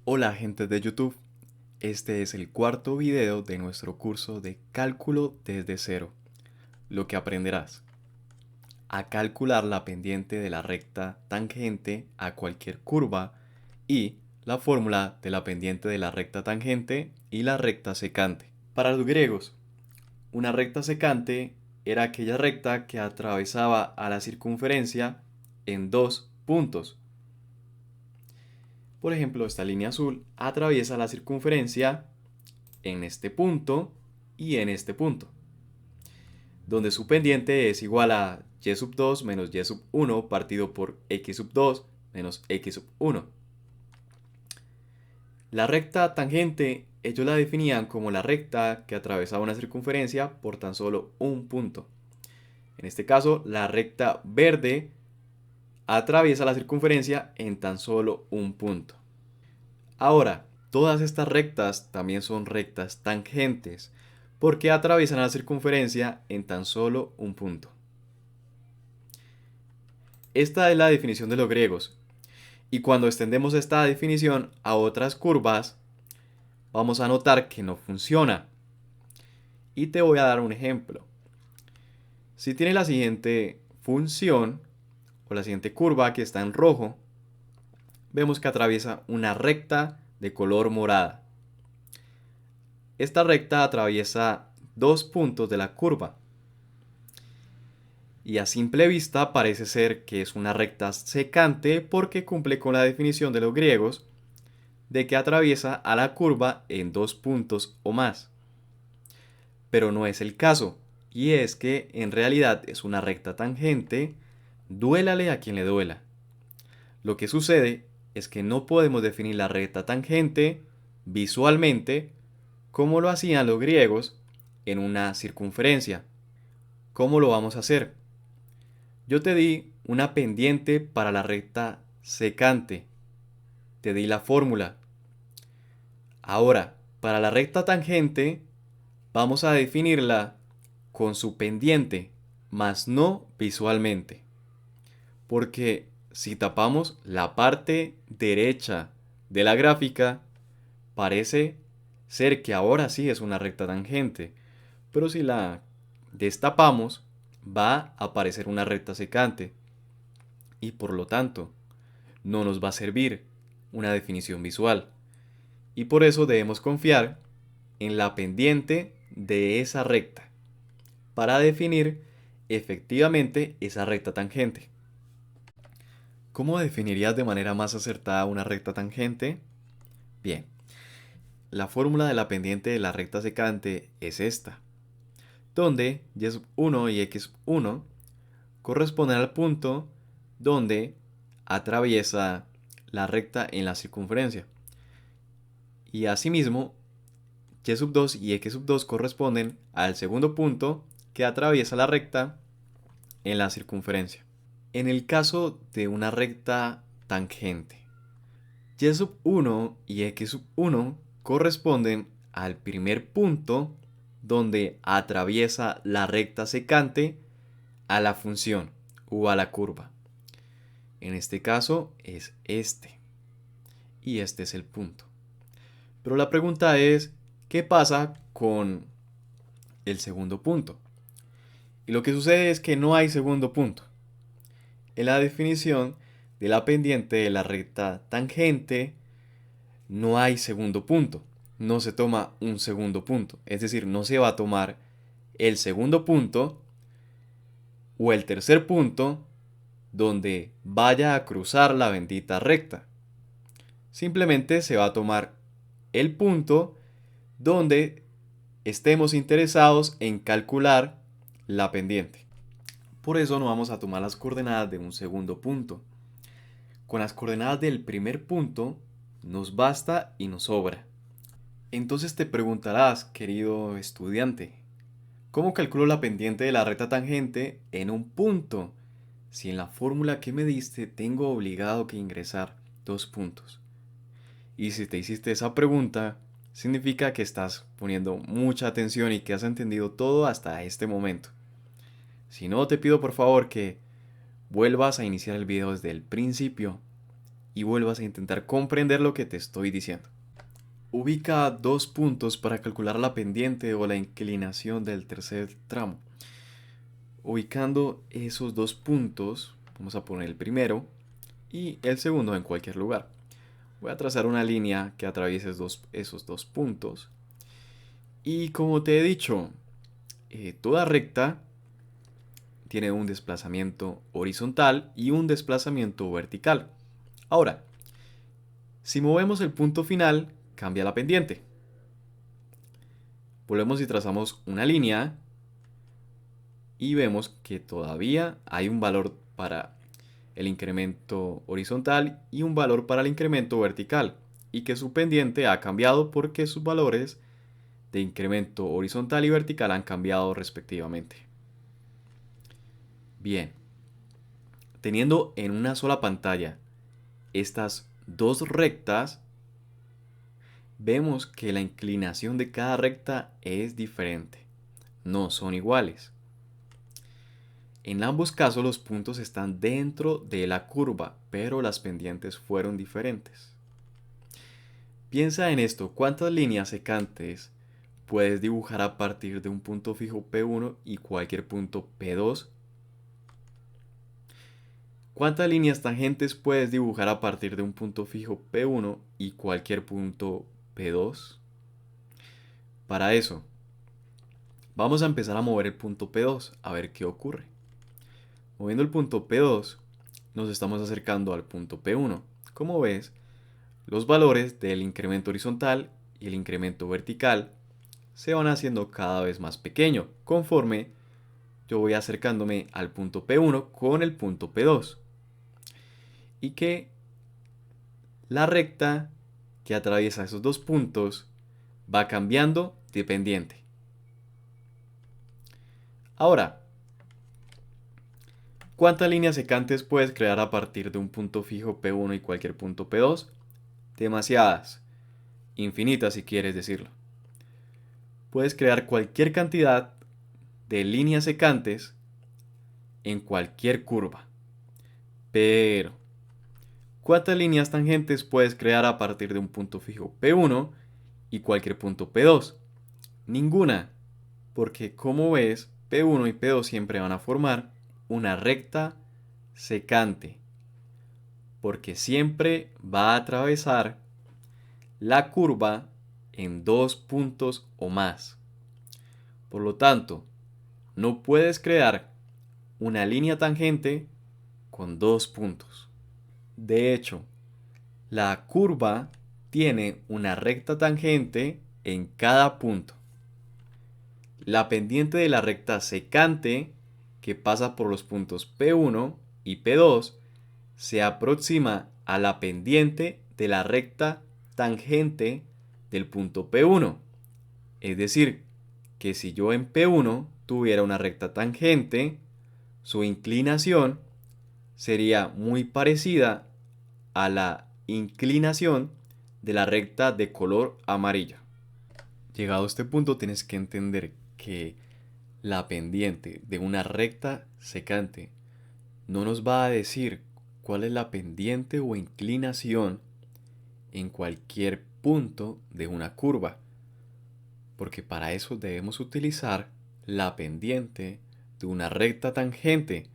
Hola gente de YouTube, este es el cuarto video de nuestro curso de cálculo desde cero. Lo que aprenderás: a calcular la pendiente de la recta tangente a cualquier curva y la fórmula de la pendiente de la recta tangente y la recta secante. Para los griegos, una recta secante era aquella recta que atravesaba a la circunferencia en dos puntos. Por ejemplo, esta línea azul atraviesa la circunferencia en este punto y en este punto, donde su pendiente es igual a y sub 2 menos y sub 1 partido por x sub 2 menos x sub 1. La recta tangente ellos la definían como la recta que atravesaba una circunferencia por tan solo un punto. En este caso, la recta verde atraviesa la circunferencia en tan solo un punto. Ahora, todas estas rectas también son rectas tangentes, porque atraviesan la circunferencia en tan solo un punto. Esta es la definición de los griegos, y cuando extendemos esta definición a otras curvas, vamos a notar que no funciona. Y te voy a dar un ejemplo. Si tienes la siguiente función, o la siguiente curva que está en rojo, vemos que atraviesa una recta de color morada. Esta recta atraviesa dos puntos de la curva. Y a simple vista parece ser que es una recta secante porque cumple con la definición de los griegos de que atraviesa a la curva en dos puntos o más. Pero no es el caso, y es que en realidad es una recta tangente, duélale a quien le duela. Lo que sucede es que no podemos definir la recta tangente visualmente como lo hacían los griegos en una circunferencia. ¿Cómo lo vamos a hacer? Yo te di una pendiente para la recta secante. Te di la fórmula. Ahora, para la recta tangente, vamos a definirla con su pendiente, mas no visualmente. Porque si tapamos la parte derecha de la gráfica, parece ser que ahora sí es una recta tangente. Pero si la destapamos, va a aparecer una recta secante. Y por lo tanto, no nos va a servir una definición visual. Y por eso debemos confiar en la pendiente de esa recta para definir efectivamente esa recta tangente. ¿Cómo definirías de manera más acertada una recta tangente? Bien, la fórmula de la pendiente de la recta secante es esta, donde y y x1 corresponden al punto donde atraviesa la recta en la circunferencia. Y asimismo, y2 y x2 corresponden al segundo punto que atraviesa la recta en la circunferencia. En el caso de una recta tangente, y1 y x1 corresponden al primer punto donde atraviesa la recta secante a la función o a la curva. En este caso es este. Y este es el punto. Pero la pregunta es, ¿qué pasa con el segundo punto? Y lo que sucede es que no hay segundo punto. En la definición de la pendiente de la recta tangente no hay segundo punto. No se toma un segundo punto. Es decir, no se va a tomar el segundo punto o el tercer punto donde vaya a cruzar la bendita recta. Simplemente se va a tomar el punto donde estemos interesados en calcular la pendiente. Por eso no vamos a tomar las coordenadas de un segundo punto. Con las coordenadas del primer punto nos basta y nos sobra. Entonces te preguntarás, querido estudiante, ¿cómo calculo la pendiente de la recta tangente en un punto? Si en la fórmula que me diste tengo obligado que ingresar dos puntos. Y si te hiciste esa pregunta, significa que estás poniendo mucha atención y que has entendido todo hasta este momento. Si no, te pido por favor que vuelvas a iniciar el video desde el principio y vuelvas a intentar comprender lo que te estoy diciendo. Ubica 2 puntos para calcular la pendiente o la inclinación del tercer tramo. Ubicando esos 2 puntos, vamos a poner el primero y el segundo en cualquier lugar. Voy a trazar una línea que atraviese esos 2 puntos. Y como te he dicho, toda recta tiene un desplazamiento horizontal y un desplazamiento vertical. Ahora, si movemos el punto final, cambia la pendiente. Volvemos y trazamos una línea y vemos que todavía hay un valor para el incremento horizontal y un valor para el incremento vertical, y que su pendiente ha cambiado porque sus valores de incremento horizontal y vertical han cambiado respectivamente. Bien, teniendo en una sola pantalla estas dos rectas, vemos que la inclinación de cada recta es diferente, no son iguales. En ambos casos los puntos están dentro de la curva, pero las pendientes fueron diferentes. Piensa en esto: ¿cuántas líneas secantes puedes dibujar a partir de un punto fijo P1 y cualquier punto P2? ¿Cuántas líneas tangentes puedes dibujar a partir de un punto fijo P1 y cualquier punto P2? Para eso, vamos a empezar a mover el punto P2 a ver qué ocurre. Moviendo el punto P2, nos estamos acercando al punto P1. Como ves, los valores del incremento horizontal y el incremento vertical se van haciendo cada vez más pequeño conforme yo voy acercándome al punto P1 con el punto P2. Y que la recta que atraviesa esos 2 puntos va cambiando de pendiente. Ahora, ¿cuántas líneas secantes puedes crear a partir de un punto fijo P1 y cualquier punto P2? Demasiadas. Infinitas si quieres decirlo. Puedes crear cualquier cantidad de líneas secantes en cualquier curva. Pero, ¿cuántas líneas tangentes puedes crear a partir de un punto fijo P1 y cualquier punto P2? Ninguna, porque como ves, P1 y P2 siempre van a formar una recta secante, porque siempre va a atravesar la curva en 2 puntos o más. Por lo tanto, no puedes crear una línea tangente con 2 puntos. De hecho, la curva tiene una recta tangente en cada punto. La pendiente de la recta secante, que pasa por los puntos P1 y P2, se aproxima a la pendiente de la recta tangente del punto P1. Es decir, que si yo en P1 tuviera una recta tangente, su inclinación sería muy parecida a la inclinación de la recta de color amarillo. Llegado a este punto, tienes que entender que la pendiente de una recta secante no nos va a decir cuál es la pendiente o inclinación en cualquier punto de una curva, porque para eso debemos utilizar la pendiente de una recta tangente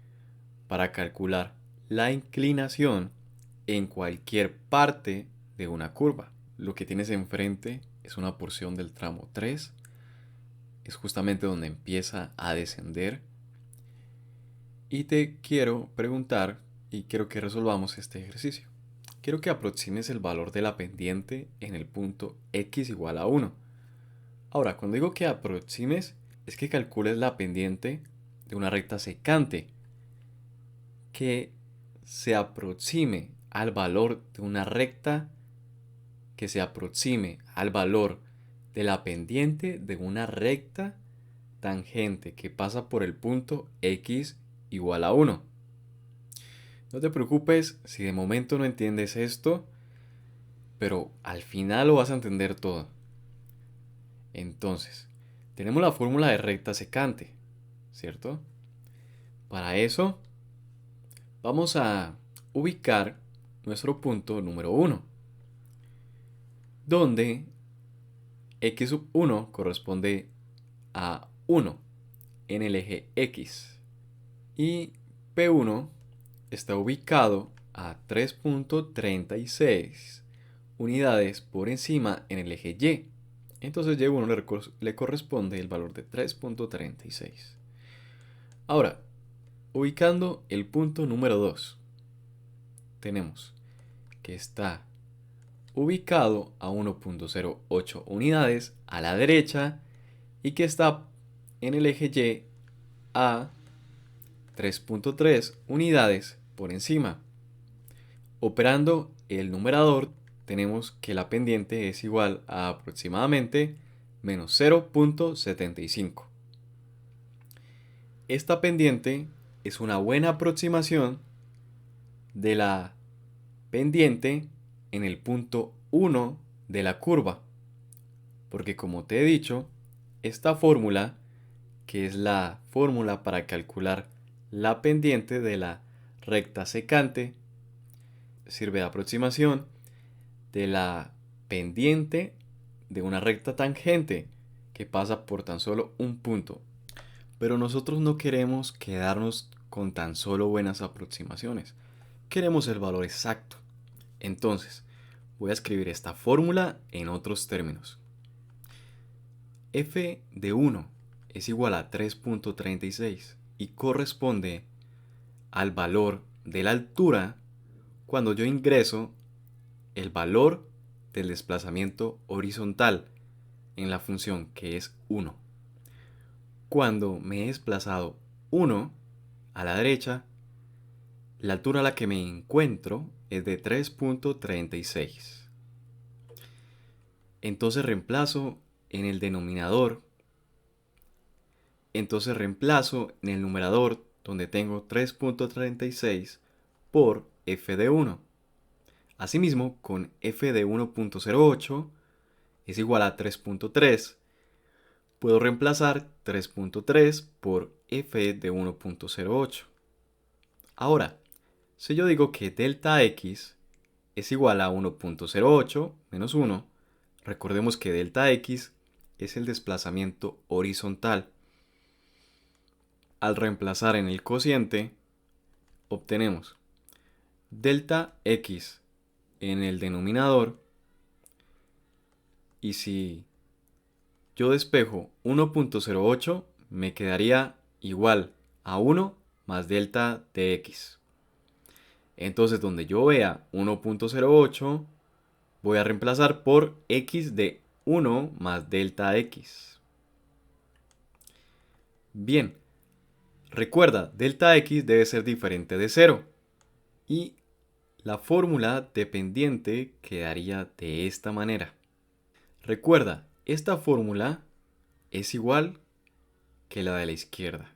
para calcular la inclinación en cualquier parte de una curva. Lo que tienes enfrente es una porción del tramo 3, es justamente donde empieza a descender, y te quiero preguntar y quiero que resolvamos este ejercicio. Quiero que aproximes el valor de la pendiente en el punto x igual a 1. Ahora, cuando digo que aproximes, es que calcules la pendiente de una recta secante que se aproxime al valor de una recta que se aproxime al valor de la pendiente de una recta tangente que pasa por el punto x igual a 1. No te preocupes si de momento no entiendes esto, pero al final lo vas a entender todo. Entonces, tenemos la fórmula de recta secante, ¿cierto? Para eso, vamos a ubicar nuestro punto número 1, donde x sub 1 corresponde a 1 en el eje X y P1 está ubicado a 3.36 unidades por encima en el eje Y. Entonces Y1 le corresponde el valor de 3.36. Ahora, ubicando el punto número 2, tenemos que está ubicado a 1.08 unidades a la derecha y que está en el eje Y a 3.3 unidades por encima. Operando el numerador, tenemos que la pendiente es igual a aproximadamente menos 0.75. Esta pendiente es una buena aproximación de la pendiente en el punto 1 de la curva, porque como te he dicho, esta fórmula, que es la fórmula para calcular la pendiente de la recta secante, sirve de aproximación de la pendiente de una recta tangente que pasa por tan solo un punto. Pero nosotros no queremos quedarnos con tan solo buenas aproximaciones. Queremos el valor exacto. Entonces, voy a escribir esta fórmula en otros términos. F de 1 es igual a 3.36 y corresponde al valor de la altura cuando yo ingreso el valor del desplazamiento horizontal en la función que es 1. Cuando me he desplazado 1 a la derecha, la altura a la que me encuentro es de 3.36. Entonces reemplazo en el denominador. Entonces reemplazo en el numerador donde tengo 3.36 por f de 1. Asimismo, con f de 1.08 es igual a 3.3. Puedo reemplazar 3.3 por f de 1.08. Ahora, si yo digo que delta x es igual a 1.08 menos 1, recordemos que delta x es el desplazamiento horizontal. Al reemplazar en el cociente, obtenemos delta x en el denominador, y si yo despejo 1.08, me quedaría igual a 1 más delta de x. Entonces, donde yo vea 1.08, voy a reemplazar por x de 1 más delta x. Bien, recuerda, delta x debe ser diferente de 0. Y la fórmula de pendiente quedaría de esta manera. Recuerda, esta fórmula es igual que la de la izquierda.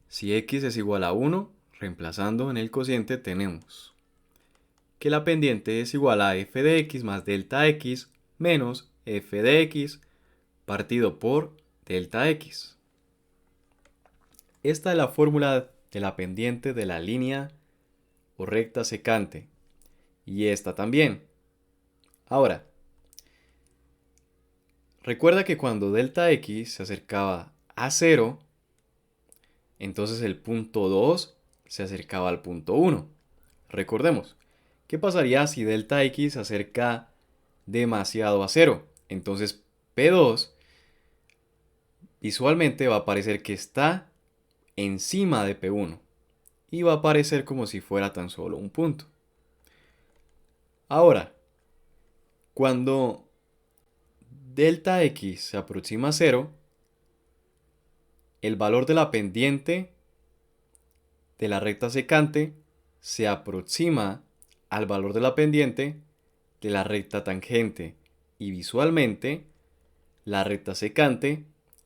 Si x es igual a 1, reemplazando en el cociente tenemos que la pendiente es igual a f de x más delta x menos f de x partido por delta x. Esta es la fórmula de la pendiente de la línea o recta secante. Y esta también. Ahora, recuerda que cuando delta x se acercaba a 0, entonces el punto 2 se acercaba al punto 1. Recordemos, ¿qué pasaría si delta x se acerca demasiado a 0? Entonces P2 visualmente va a parecer que está encima de P1 y va a parecer como si fuera tan solo un punto. Ahora, cuando delta x se aproxima a 0, el valor de la pendiente de la recta secante se aproxima al valor de la pendiente de la recta tangente y visualmente la recta secante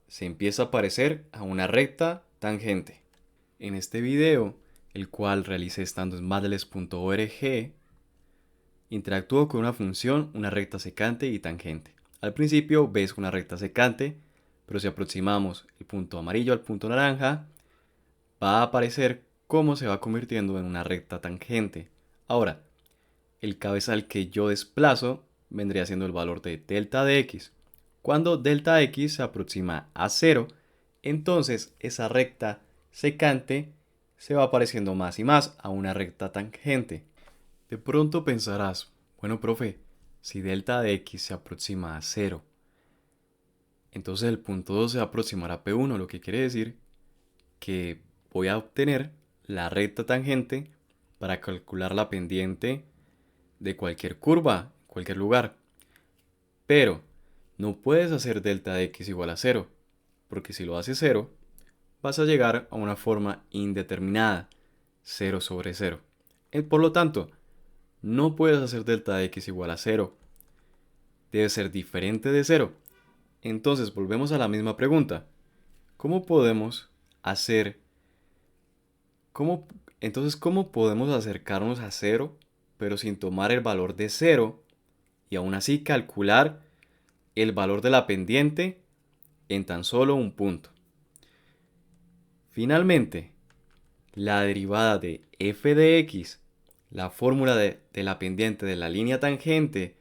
se empieza a parecer a una recta tangente. En este video, el cual realicé estando en madles.org, interactúo con una función, una recta secante y tangente. Al principio ves una recta secante, pero si aproximamos el punto amarillo al punto naranja, va a aparecer cómo se va convirtiendo en una recta tangente Ahora, el cabezal que yo desplazo vendría siendo el valor de delta de x. Cuando delta x se aproxima a 0, entonces esa recta secante se va pareciendo más y más a una recta tangente. De pronto pensarás, bueno, profe, si delta de x se aproxima a 0, entonces el punto 2 se va a aproximar a P1, lo que quiere decir que voy a obtener la recta tangente para calcular la pendiente de cualquier curva, en cualquier lugar. Pero no puedes hacer delta de x igual a 0, porque si lo haces 0, vas a llegar a una forma indeterminada, 0 sobre 0. Por lo tanto, no puedes hacer delta de x igual a 0. Debe ser diferente de 0. Entonces volvemos a la misma pregunta. ¿Cómo podemos hacer... ¿Cómo podemos acercarnos a 0, pero sin tomar el valor de 0 y aún así calcular el valor de la pendiente en tan solo un punto? Finalmente, la derivada de f de x, la fórmula de la pendiente de la línea tangente,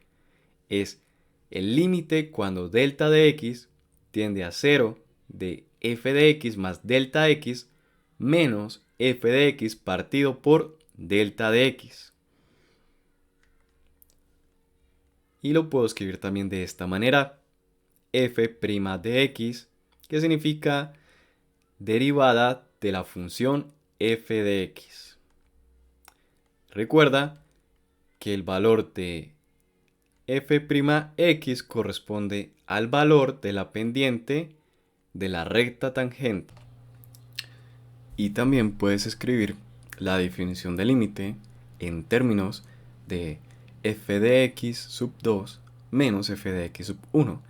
es el límite cuando delta de x tiende a 0 de f de x más delta x menos f de x partido por delta de x. Y lo puedo escribir también de esta manera: f' de x, que significa derivada de la función f de x. Recuerda que el valor de f'x corresponde al valor de la pendiente de la recta tangente. Y también puedes escribir la definición de límite en términos de f de x sub 2 menos f de x sub 1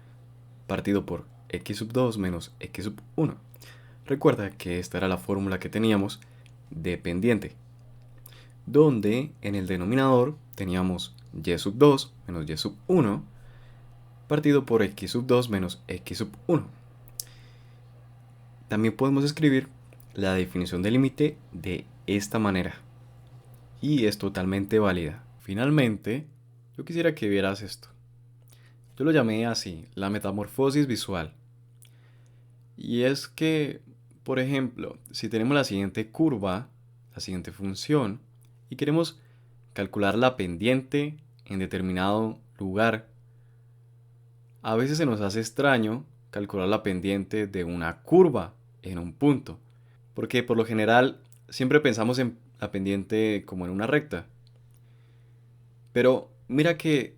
partido por x sub 2 menos x sub 1. Recuerda que esta era la fórmula que teníamos de pendiente, donde en el denominador teníamos y sub 2 menos y sub 1 partido por x sub 2 menos x sub 1. También podemos escribir la definición de límite de esta manera, y es totalmente válida. Finalmente, yo quisiera que vieras esto. Yo lo llamé así, la metamorfosis visual. Y es que, por ejemplo, si tenemos la siguiente curva, la siguiente función, y queremos calcular la pendiente en determinado lugar, a veces se nos hace extraño calcular la pendiente de una curva en un punto, porque por lo general siempre pensamos en la pendiente como en una recta. Pero mira que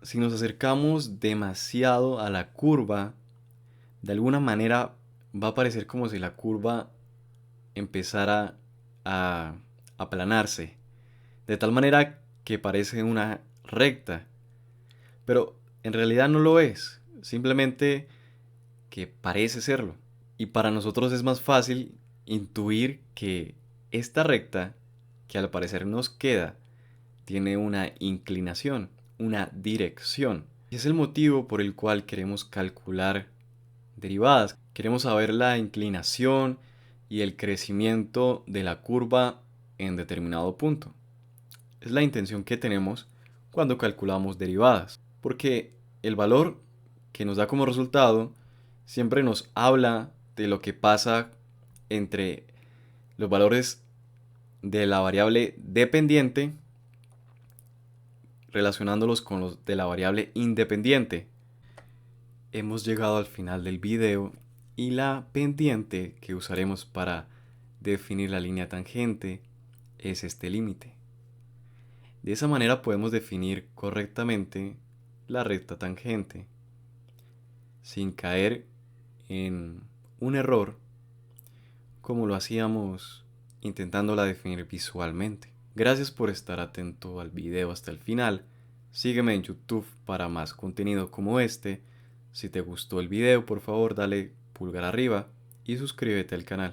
si nos acercamos demasiado a la curva, de alguna manera va a parecer como si la curva empezara a aplanarse, de tal manera que parece una recta, pero en realidad no lo es, simplemente que parece serlo. Y para nosotros es más fácil intuir que esta recta, que al parecer nos queda, tiene una inclinación, una dirección. Y es el motivo por el cual queremos calcular derivadas. Queremos saber la inclinación y el crecimiento de la curva en determinado punto. Es la intención que tenemos cuando calculamos derivadas, porque el valor que nos da como resultado siempre nos habla de lo que pasa entre los valores de la variable dependiente relacionándolos con los de la variable independiente. Hemos llegado al final del video y la pendiente que usaremos para definir la línea tangente es este límite. De esa manera podemos definir correctamente la recta tangente sin caer en un error como lo hacíamos intentándola definir visualmente. Gracias por estar atento al video hasta el final. Sígueme en YouTube para más contenido como este. Si te gustó el video, por favor dale pulgar arriba y suscríbete al canal.